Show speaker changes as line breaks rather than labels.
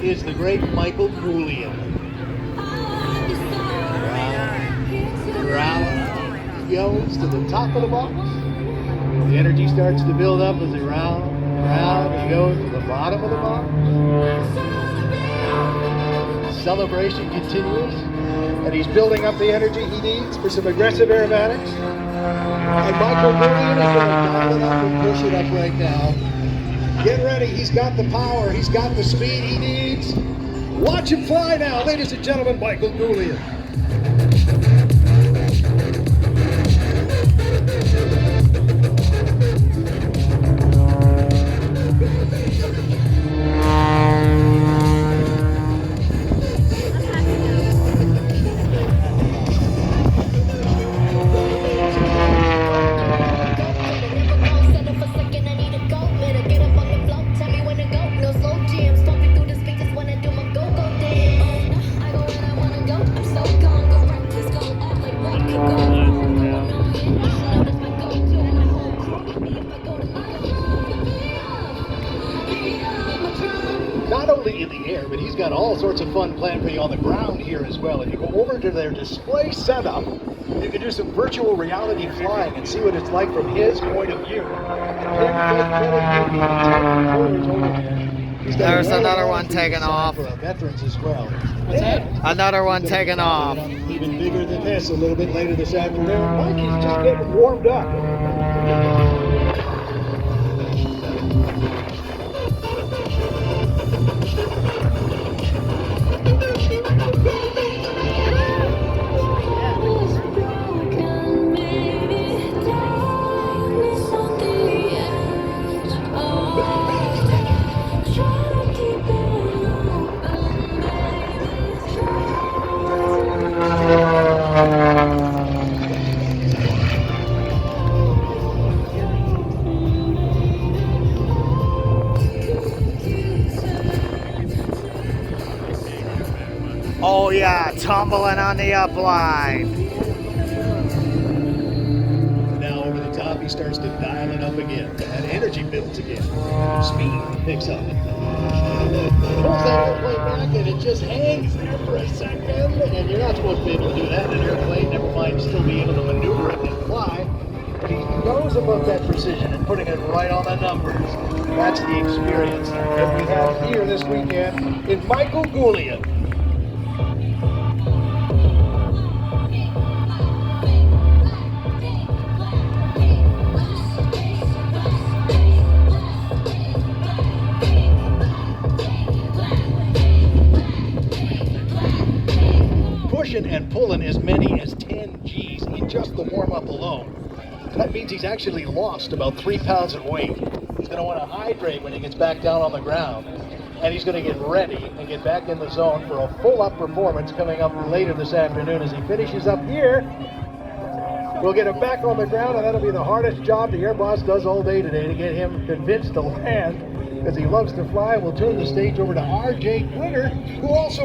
is the great Michael Goulian. Round he goes to the top of the box. The energy starts to build up as he round he goes to the bottom of the box. Celebration continues, and he's building up the energy he needs for some aggressive aerobatics. And Michael Goulian is going to dial it up and push it up right now. Get ready, he's got the power, he's got the speed he needs. Watch him fly now, ladies and gentlemen, Michael Goulian. Not only in the air, but he's got all sorts of fun planned for you on the ground here as well. If you go over to their display setup, you can do some virtual reality flying and see what it's like from his point of view.
There's another one taking off.
For veterans as well.
Another one taking off.
Even bigger than this a little bit later this afternoon. Mikey's just getting warmed up.
Oh yeah, tumbling on the upline.
Now over the top, he starts to dial it up again. That energy builds again. Speed picks up. Pulls that airplane back and it just hangs there for a second. And you're not supposed to be able to do that in an airplane, never mind still be able to maneuver it and fly. But he goes above that precision and putting it right on the numbers. That's the experience that we have here this weekend in Michael Goulian. Pushing and pulling as many as 10 G's in just the warm-up alone. That means he's actually lost about 3 pounds in weight. He's going to want to hydrate when he gets back down on the ground. And he's going to get ready and get back in the zone for a full-up performance coming up later this afternoon as he finishes up here. We'll get him back on the ground, and that'll be the hardest job the Air Boss does all day today to get him convinced to land, because he loves to fly. We'll turn the stage over to R.J. Glitter, who also